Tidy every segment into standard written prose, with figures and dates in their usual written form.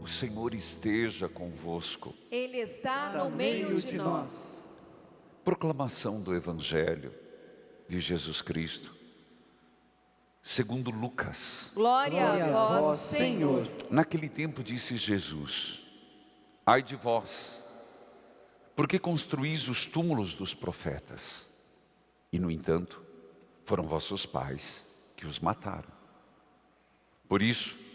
O Senhor esteja convosco. Ele está no meio de nós. Proclamação do Evangelho de Jesus Cristo, segundo Lucas. Glória a vós, Senhor. Naquele tempo disse Jesus: ai de vós, porque construís os túmulos dos profetas, e no entanto, foram vossos pais que os mataram. Por isso,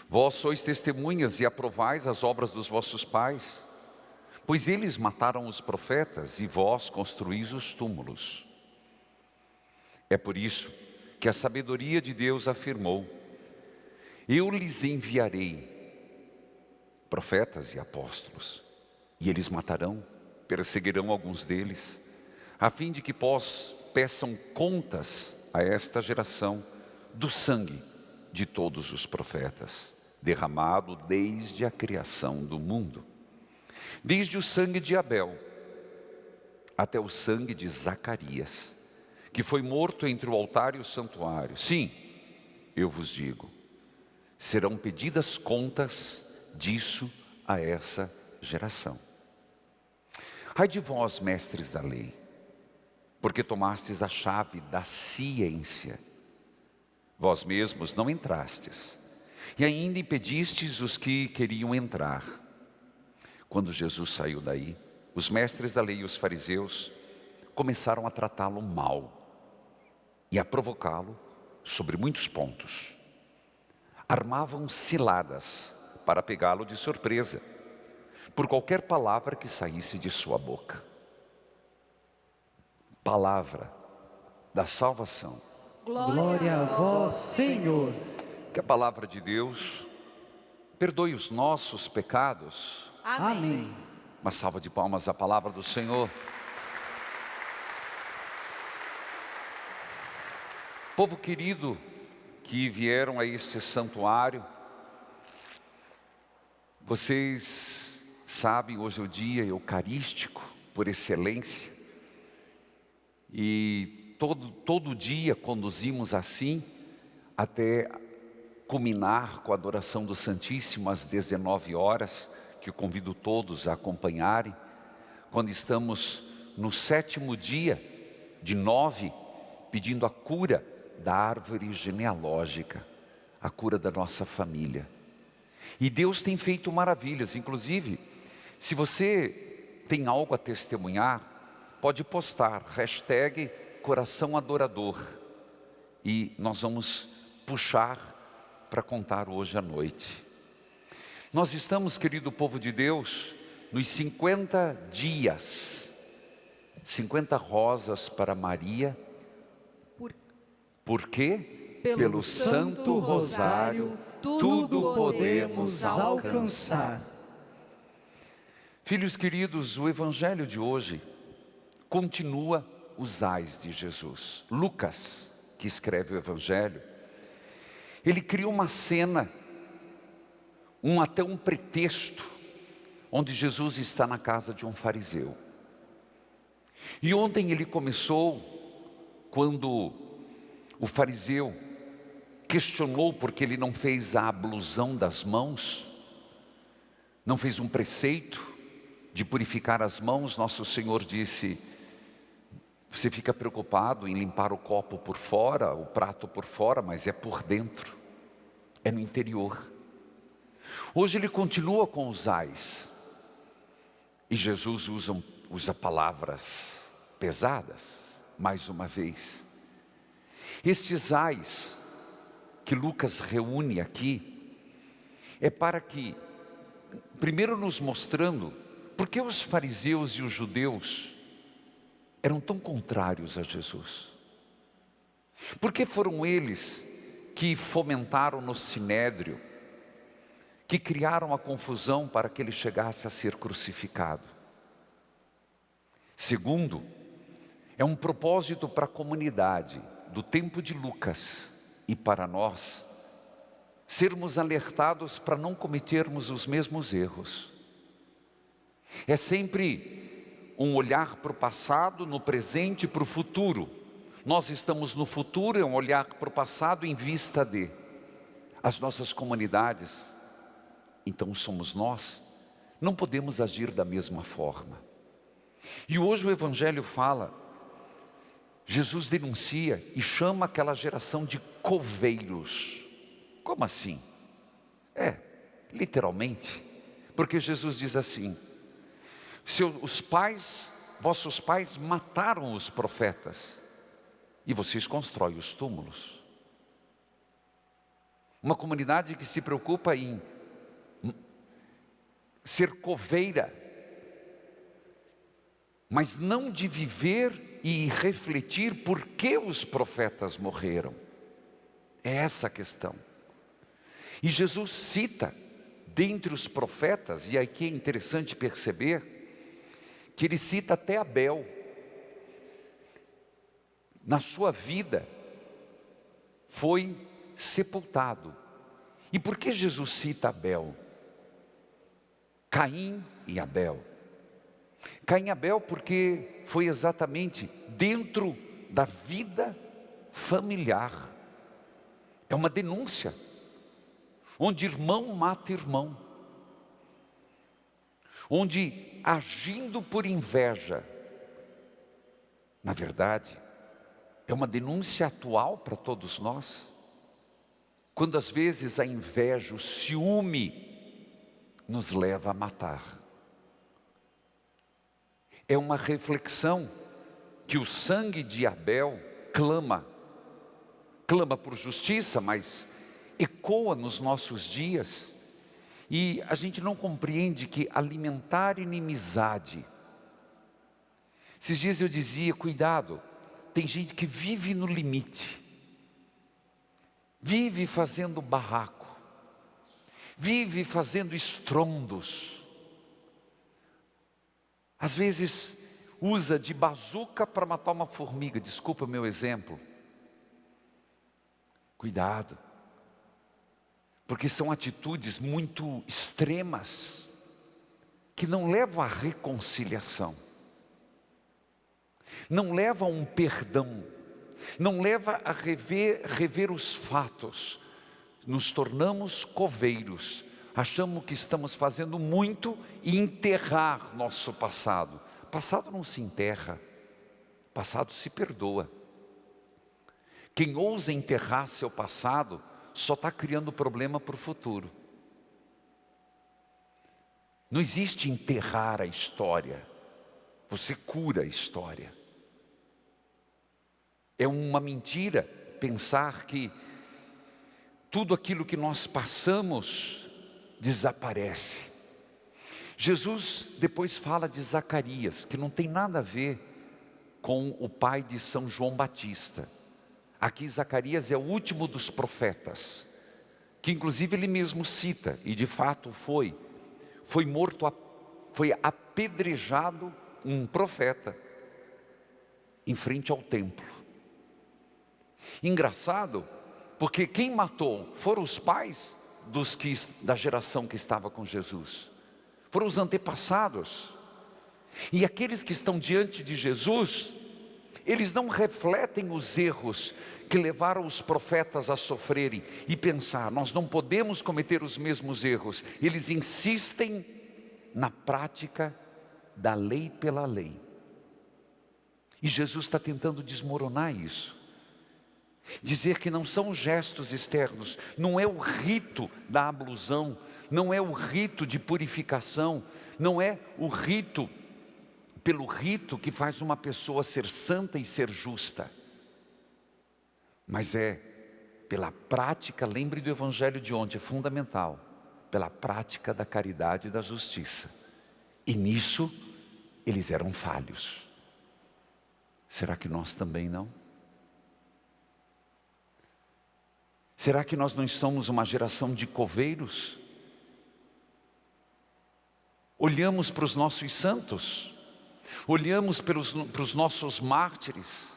vós sois testemunhas e aprovais as obras dos vossos pais, pois eles mataram os profetas e vós construís os túmulos. É por isso que a sabedoria de Deus afirmou: eu lhes enviarei profetas e apóstolos, e eles matarão, perseguirão alguns deles, a fim de que peçam contas a esta geração do sangue de todos os profetas, derramado desde a criação do mundo, desde o sangue de Abel até o sangue de Zacarias, que foi morto entre o altar e o santuário. Sim, eu vos digo, serão pedidas contas disso a essa geração. Ai de vós, mestres da lei, porque tomastes a chave da ciência. Vós mesmos não entrastes, e ainda impedistes os que queriam entrar. Quando Jesus saiu daí, os mestres da lei e os fariseus começaram a tratá-lo mal e a provocá-lo sobre muitos pontos. Armavam ciladas para pegá-lo de surpresa, por qualquer palavra que saísse de sua boca. Palavra da salvação. Glória a vós, Senhor. Que a palavra de Deus perdoe os nossos pecados. Amém. Uma salva de palmas à palavra do Senhor. Povo querido que vieram a este santuário, vocês sabem, hoje é o dia eucarístico por excelência, e todo dia conduzimos assim até culminar com a adoração do Santíssimo às 19 horas, que eu convido todos a acompanharem, quando estamos no 7º dia de 9, pedindo a cura da árvore genealógica, a cura da nossa família. E Deus tem feito maravilhas. Inclusive, se você tem algo a testemunhar, pode postar #coração adorador, e nós vamos puxar para contar hoje à noite. Nós estamos, querido povo de Deus, nos 50 dias, 50 rosas para Maria. Por quê? Pelo Santo Rosário, tudo podemos alcançar. Filhos queridos, o Evangelho de hoje continua os ais de Jesus. Lucas, que escreve o Evangelho, ele cria uma cena, até um pretexto, onde Jesus está na casa de um fariseu. E ontem ele começou, quando o fariseu questionou porque ele não fez a ablusão das mãos, não fez um preceito de purificar as mãos. Nosso Senhor disse: você fica preocupado em limpar o copo por fora, o prato por fora, mas é por dentro, é no interior. Hoje ele continua com os ais, e Jesus usa palavras pesadas, mais uma vez. Estes ais que Lucas reúne aqui, é para que, primeiro nos mostrando, por que os fariseus e os judeus eram tão contrários a Jesus. Por que foram eles que fomentaram no sinédrio, que criaram a confusão para que ele chegasse a ser crucificado? Segundo, é um propósito para a comunidade do tempo de Lucas e para nós, sermos alertados para não cometermos os mesmos erros. É sempre um olhar para o passado, no presente e para o futuro. Nós estamos no futuro, é um olhar para o passado em vista de as nossas comunidades então somos nós, não podemos agir da mesma forma. E hoje o Evangelho fala, Jesus denuncia e chama aquela geração de coveiros. Como assim? Literalmente, porque Jesus diz assim: vossos pais mataram os profetas e vocês constroem os túmulos. Uma comunidade que se preocupa em ser coveira, mas não de viver e refletir por que os profetas morreram. É essa a questão. E Jesus cita, dentre os profetas, e aqui é interessante perceber, que ele cita até Abel. Na sua vida, foi sepultado. E por que Jesus cita Abel? Caim e Abel. Caim e Abel porque foi exatamente dentro da vida familiar. É uma denúncia, onde irmão mata irmão, onde agindo por inveja, na verdade, é uma denúncia atual para todos nós, quando às vezes a inveja, o ciúme, nos leva a matar. É uma reflexão que o sangue de Abel clama por justiça, mas ecoa nos nossos dias. E a gente não compreende que alimentar inimizade. Esses dias eu dizia, cuidado, tem gente que vive no limite, vive fazendo barraco, vive fazendo estrondos, às vezes usa de bazuca para matar uma formiga, desculpa o meu exemplo. Cuidado, porque são atitudes muito extremas, que não levam à reconciliação, não levam a um perdão, não levam a rever os fatos. Nos tornamos coveiros, achamos que estamos fazendo muito e enterrar nosso passado. Passado não se enterra, passado se perdoa. Quem ousa enterrar seu passado, só está criando problema para o futuro. Não existe enterrar a história, você cura a história. É uma mentira pensar que tudo aquilo que nós passamos desaparece. Jesus depois fala de Zacarias, que não tem nada a ver com o pai de São João Batista. Aqui Zacarias é o último dos profetas, que inclusive ele mesmo cita, e de fato foi morto, foi apedrejado um profeta em frente ao templo. Engraçado, porque quem matou foram os pais da geração que estava com Jesus, foram os antepassados. E aqueles que estão diante de Jesus, eles não refletem os erros que levaram os profetas a sofrerem e pensar, nós não podemos cometer os mesmos erros. Eles insistem na prática da lei pela lei. E Jesus está tentando desmoronar isso. Dizer que não são gestos externos, não é o rito da ablusão, não é o rito de purificação, não é o rito, pelo rito que faz uma pessoa ser santa e ser justa, mas é pela prática, lembre do evangelho de ontem, é fundamental, pela prática da caridade e da justiça. E nisso eles eram falhos. Será que nós também não? Será que nós não somos uma geração de coveiros? Olhamos para os nossos santos, olhamos para os nossos mártires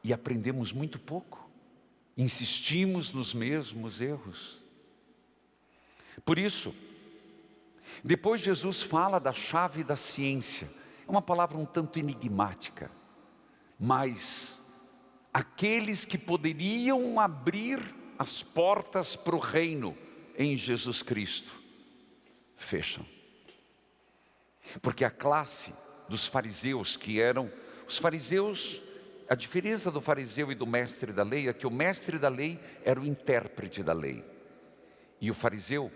e aprendemos muito pouco, insistimos nos mesmos erros. Por isso, depois Jesus fala da chave da ciência, é uma palavra um tanto enigmática, mas aqueles que poderiam abrir as portas para o reino em Jesus Cristo, fecham. Porque a classe dos fariseus, que eram os fariseus, a diferença do fariseu e do mestre da lei é que o mestre da lei era o intérprete da lei, e o fariseu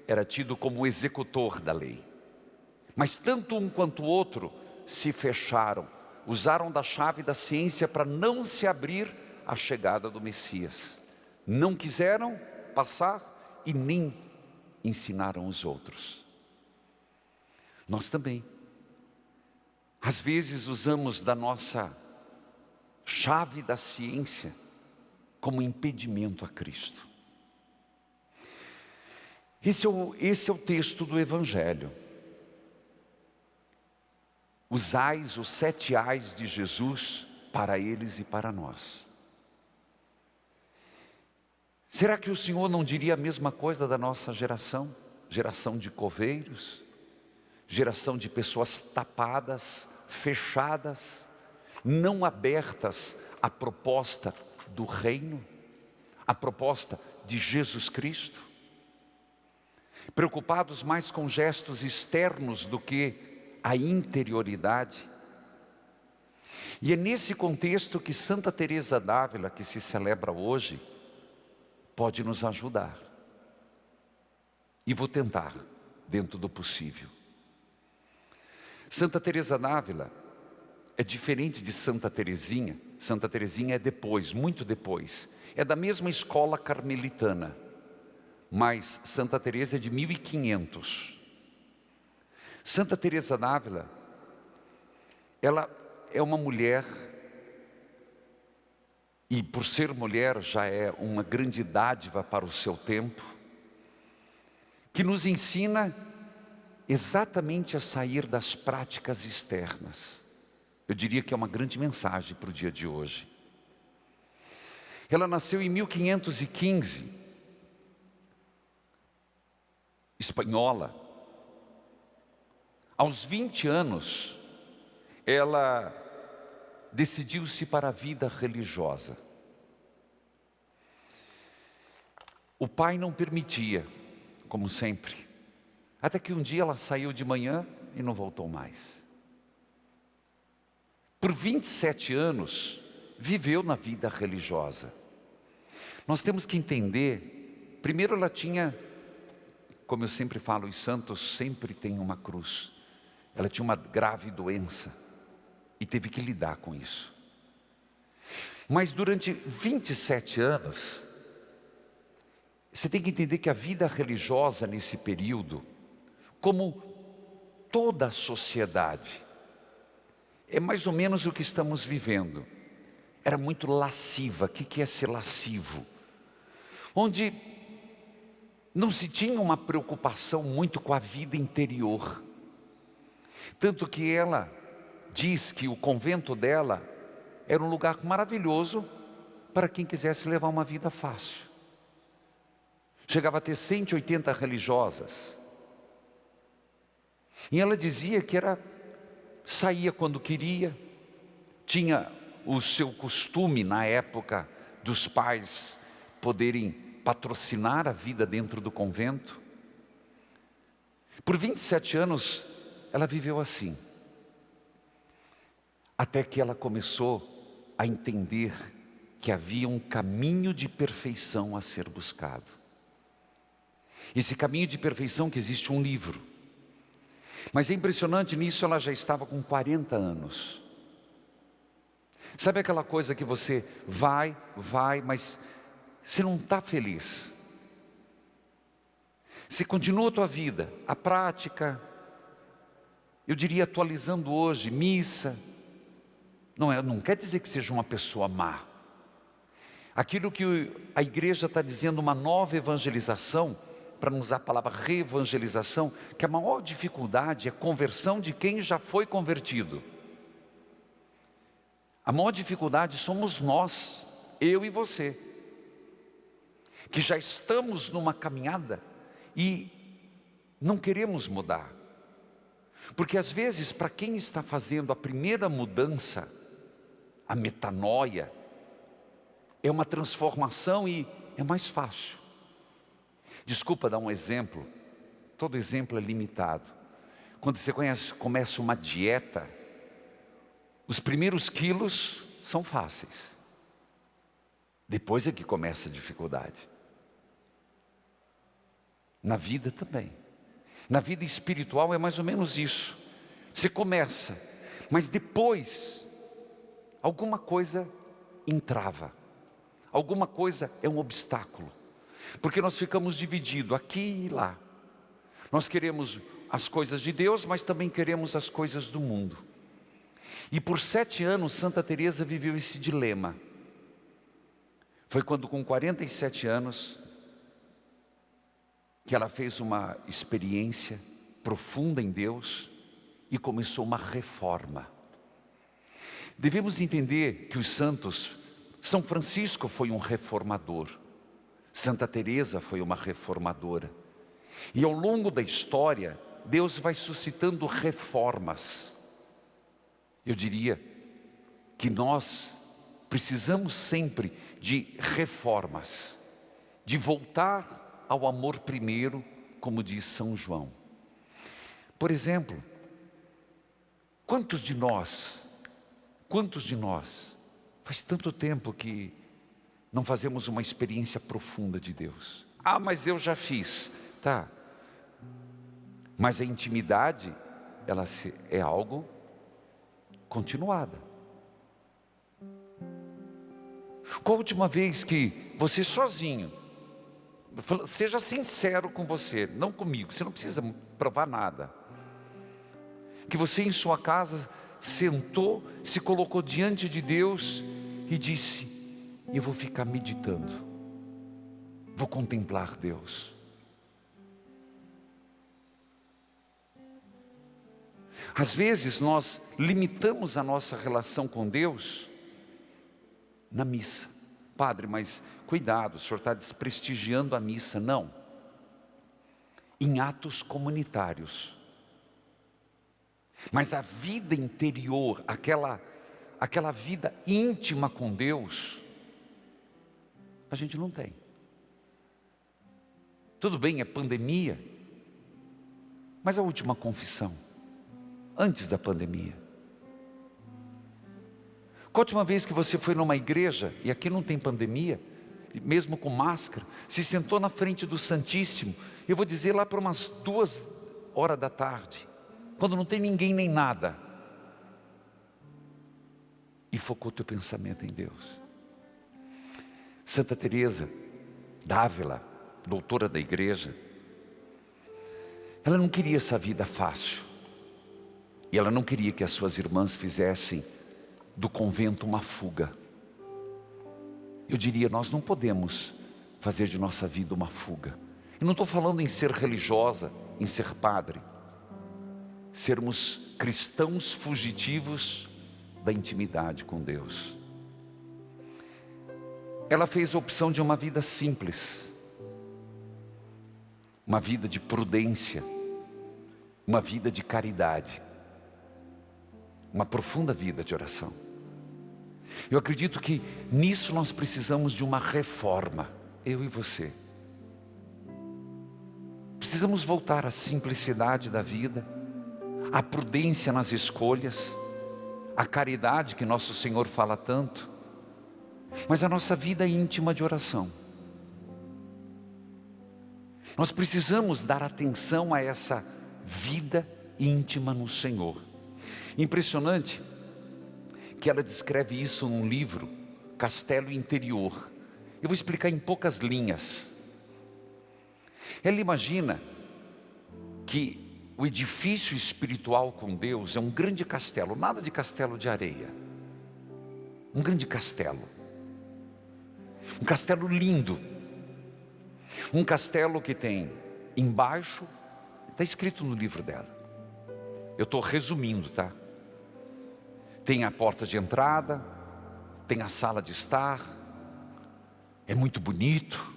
era tido como o executor da lei. Mas tanto um quanto o outro se fecharam, usaram da chave da ciência para não se abrir à chegada do Messias. Não quiseram passar e nem ensinaram os outros. Nós também, às vezes, usamos da nossa chave da ciência como impedimento a Cristo. Esse é o texto do Evangelho. Os ais, os 7 ais de Jesus para eles e para nós. Será que o Senhor não diria a mesma coisa da nossa geração? Geração de coveiros, geração de pessoas tapadas, fechadas, não abertas à proposta do reino, à proposta de Jesus Cristo, preocupados mais com gestos externos do que a interioridade. E é nesse contexto que Santa Teresa d'Ávila, que se celebra hoje, pode nos ajudar. E vou tentar, dentro do possível. Santa Teresa d'Ávila é diferente de Santa Teresinha. Santa Teresinha é depois, muito depois. É da mesma escola carmelitana, mas Santa Teresa é de 1500. Santa Teresa d'Ávila, ela é uma mulher, e por ser mulher já é uma grande dádiva para o seu tempo, que nos ensina exatamente a sair das práticas externas. Eu diria que é uma grande mensagem para o dia de hoje. Ela nasceu em 1515, espanhola. Aos 20 anos, ela decidiu-se para a vida religiosa. O pai não permitia, como sempre. Até que um dia ela saiu de manhã e não voltou mais. Por 27 anos, viveu na vida religiosa. Nós temos que entender, primeiro ela tinha, como eu sempre falo, os santos sempre têm uma cruz. Ela tinha uma grave doença e teve que lidar com isso. Mas durante 27 anos, você tem que entender que a vida religiosa nesse período, como toda a sociedade, é mais ou menos o que estamos vivendo. Era muito lasciva. O que é ser lascivo? Onde não se tinha uma preocupação muito com a vida interior. Tanto que ela diz que o convento dela era um lugar maravilhoso para quem quisesse levar uma vida fácil. Chegava a ter 180 religiosas. E ela dizia que saía quando queria, tinha o seu costume na época dos pais poderem patrocinar a vida dentro do convento. Por 27 anos ela viveu assim, até que ela começou a entender que havia um caminho de perfeição a ser buscado. Esse caminho de perfeição que existe um livro. Mas é impressionante, nisso ela já estava com 40 anos. Sabe aquela coisa que você vai, mas você não está feliz. Você continua a tua vida, a prática, eu diria atualizando hoje, missa. Não quer dizer que seja uma pessoa má. Aquilo que a igreja está dizendo, uma nova evangelização, para não usar a palavra reevangelização, que a maior dificuldade é a conversão de quem já foi convertido. A maior dificuldade somos nós, eu e você, que já estamos numa caminhada e não queremos mudar. Porque às vezes, para quem está fazendo a primeira mudança, a metanoia, é uma transformação e é mais fácil. Desculpa dar um exemplo todo exemplo é limitado. Quando você começa uma dieta, os primeiros quilos são fáceis. Depois é que começa a dificuldade. Na vida também. Na vida espiritual é mais ou menos isso. Você começa, mas depois alguma coisa entrava. Alguma coisa é um obstáculo. Porque nós ficamos divididos aqui e lá. Nós queremos as coisas de Deus, mas também queremos as coisas do mundo. E por 7 anos Santa Teresa viveu esse dilema. Foi quando com 47 anos que ela fez uma experiência profunda em Deus e começou uma reforma. Devemos entender que os santos, São Francisco foi um reformador, Santa Teresa foi uma reformadora. E ao longo da história, Deus vai suscitando reformas. Eu diria que nós precisamos sempre de reformas, de voltar ao amor primeiro, como diz São João. Por exemplo, quantos de nós, faz tanto tempo que não fazemos uma experiência profunda de Deus? Ah, mas eu já fiz. Tá, mas a intimidade, ela é algo continuada. Qual a última vez que você sozinho, seja sincero com você, não comigo, você não precisa provar nada, que você em sua casa sentou, se colocou diante de Deus e disse: eu vou ficar meditando, vou contemplar Deus. Às vezes nós limitamos a nossa relação com Deus na missa. Padre, mas cuidado, o senhor está desprestigiando a missa. Não. Em atos comunitários. Mas a vida interior, aquela vida íntima com Deus, a gente não tem. Tudo bem, é pandemia, mas a última confissão, antes da pandemia. Qual a última vez que você foi numa igreja, e aqui não tem pandemia, mesmo com máscara, se sentou na frente do Santíssimo, eu vou dizer lá para umas 2 horas da tarde, quando não tem ninguém nem nada, e focou teu pensamento em Deus. Santa Teresa d'Ávila, doutora da igreja, ela não queria essa vida fácil, e ela não queria que as suas irmãs fizessem do convento uma fuga. Eu diria, nós não podemos fazer de nossa vida uma fuga. Eu não estou falando em ser religiosa, em ser padre. Sermos cristãos fugitivos da intimidade com Deus. Ela fez a opção de uma vida simples. Uma vida de prudência. Uma vida de caridade. Uma profunda vida de oração. Eu acredito que nisso nós precisamos de uma reforma, eu e você. Precisamos voltar à simplicidade da vida, à prudência nas escolhas, à caridade que nosso Senhor fala tanto, mas a nossa vida íntima de oração. Nós precisamos dar atenção a essa vida íntima no Senhor. Impressionante que ela descreve isso num livro, Castelo Interior. Eu vou explicar em poucas linhas. Ela imagina que o edifício espiritual com Deus é um grande castelo, nada de castelo de areia. Um grande castelo. Um castelo lindo. Um castelo que tem embaixo, está escrito no livro dela. Eu estou resumindo, tá? Tem a porta de entrada, tem a sala de estar, é muito bonito.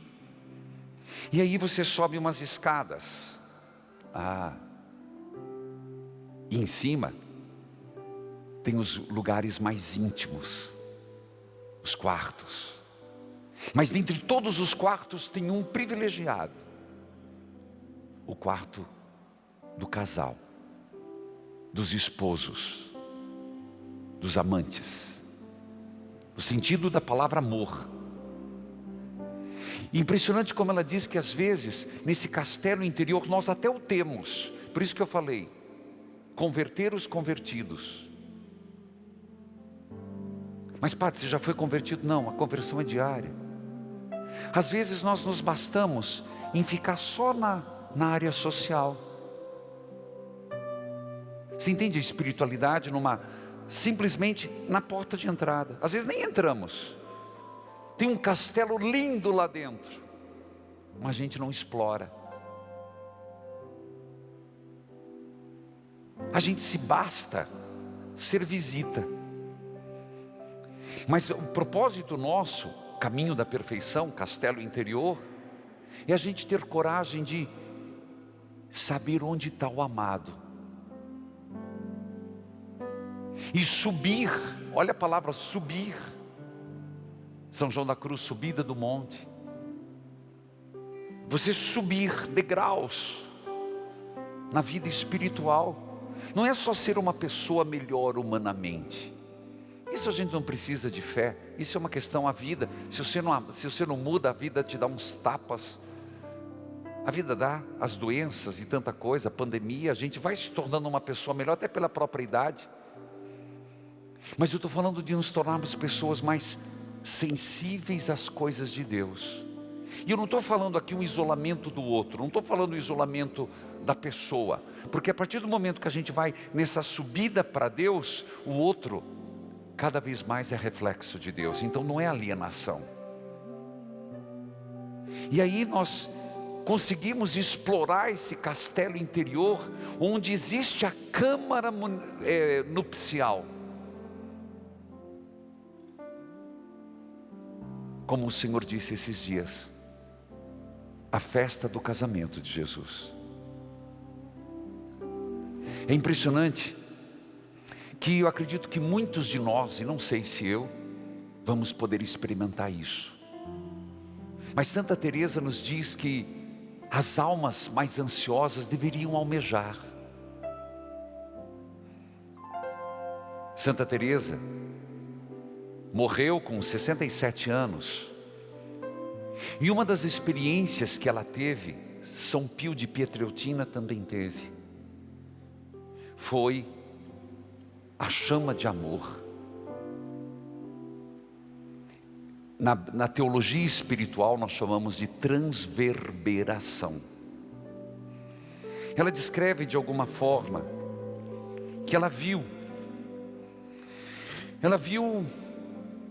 E aí você sobe umas escadas. E em cima tem os lugares mais íntimos, os quartos. Mas dentre todos os quartos tem um privilegiado. o quarto do casal, dos esposos, dos amantes. O sentido da palavra amor. Impressionante como ela diz que às vezes, nesse castelo interior, nós até o temos. Por isso que eu falei, converter os convertidos. Mas padre, você já foi convertido? Não, a conversão é diária. Às vezes nós nos bastamos em ficar só na área social. Você entende a espiritualidade simplesmente na porta de entrada. Às vezes nem entramos. Tem um castelo lindo lá dentro, mas a gente não explora. A gente se basta ser visita. Mas o propósito nosso, caminho da perfeição, castelo interior, é a gente ter coragem de saber onde está o amado. E subir, olha a palavra subir. São João da Cruz, subida do monte. Você subir degraus na vida espiritual. Não é só ser uma pessoa melhor humanamente. Isso a gente não precisa de fé. Isso é uma questão, a vida. Se você não muda, a vida te dá uns tapas. A vida dá as doenças e tanta coisa, a pandemia. A gente vai se tornando uma pessoa melhor, até pela própria idade. Mas eu estou falando de nos tornarmos pessoas mais sensíveis às coisas de Deus. E eu não estou falando aqui um isolamento do outro, não estou falando o isolamento da pessoa, porque a partir do momento que a gente vai nessa subida para Deus, o outro cada vez mais é reflexo de Deus, então não é alienação. E aí nós conseguimos explorar esse castelo interior, onde existe a câmara nupcial. Como o Senhor disse esses dias, a festa do casamento de Jesus. É impressionante que eu acredito que muitos de nós, e não sei se eu, vamos poder experimentar isso. Mas Santa Teresa nos diz que as almas mais ansiosas deveriam almejar. Santa Teresa morreu com 67 anos. E uma das experiências que ela teve, São Pio de Pietrelcina também teve, foi a chama de amor. Na teologia espiritual nós chamamos de transverberação. Ela descreve de alguma forma que ela viu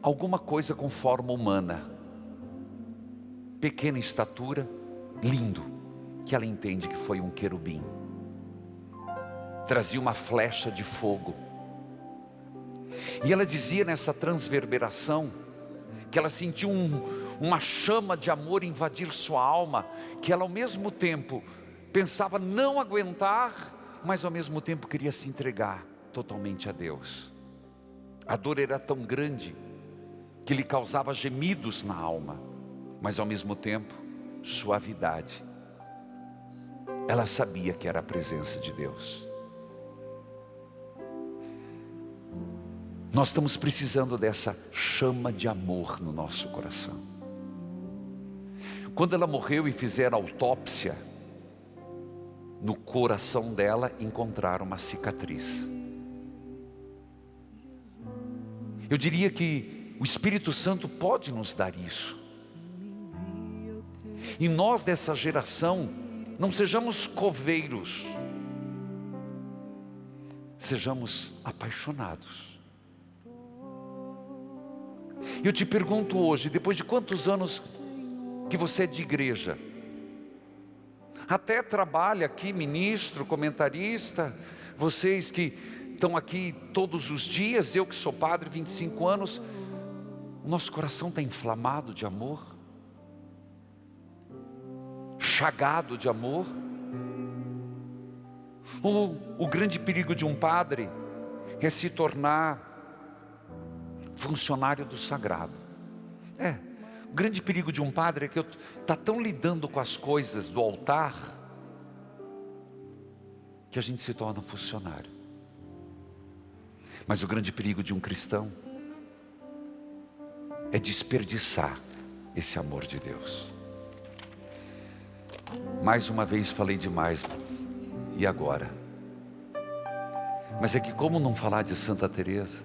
alguma coisa com forma humana, pequena estatura, lindo, que ela entende que foi um querubim. Trazia uma flecha de fogo. E ela dizia nessa transverberação, que ela sentiu uma chama de amor invadir sua alma, que ela ao mesmo tempo pensava não aguentar, mas ao mesmo tempo queria se entregar totalmente a Deus. A dor era tão grande, que lhe causava gemidos na alma, mas ao mesmo tempo, suavidade. Ela sabia que era a presença de Deus. Nós estamos precisando dessa chama de amor no nosso coração. Quando ela morreu e fizeram autópsia, no coração dela encontraram uma cicatriz. Eu diria que o Espírito Santo pode nos dar isso. E nós dessa geração, não sejamos coveiros, sejamos apaixonados. Eu te pergunto hoje, depois de quantos anos que você é de igreja, até trabalha aqui, ministro, comentarista, vocês que estão aqui todos os dias, eu que sou padre, 25 anos, o nosso coração está inflamado de amor, chagado de amor. O grande perigo de um padre é se tornar funcionário do sagrado. O grande perigo de um padre é que está tão lidando com as coisas do altar, que a gente se torna funcionário. Mas o grande perigo de um cristão é desperdiçar esse amor de Deus. Mais uma vez falei demais, e agora? Mas é que como não falar de Santa Teresa?